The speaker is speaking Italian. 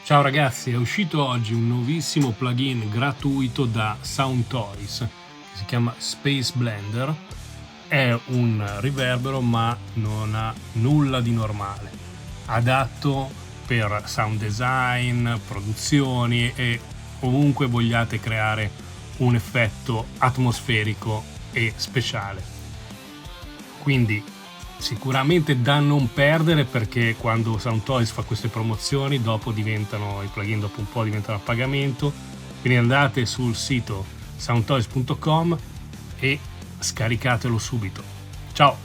Ciao ragazzi, è uscito oggi un nuovissimo plugin gratuito da Soundtoys che si chiama Space Blender. È un riverbero ma non ha nulla di normale, adatto per sound design, produzioni e ovunque vogliate creare un effetto atmosferico e speciale. Quindi sicuramente da non perdere, perché quando Soundtoys fa queste promozioni dopo i plugin dopo un po' diventano a pagamento. Quindi andate sul sito soundtoys.com e scaricatelo subito. Ciao!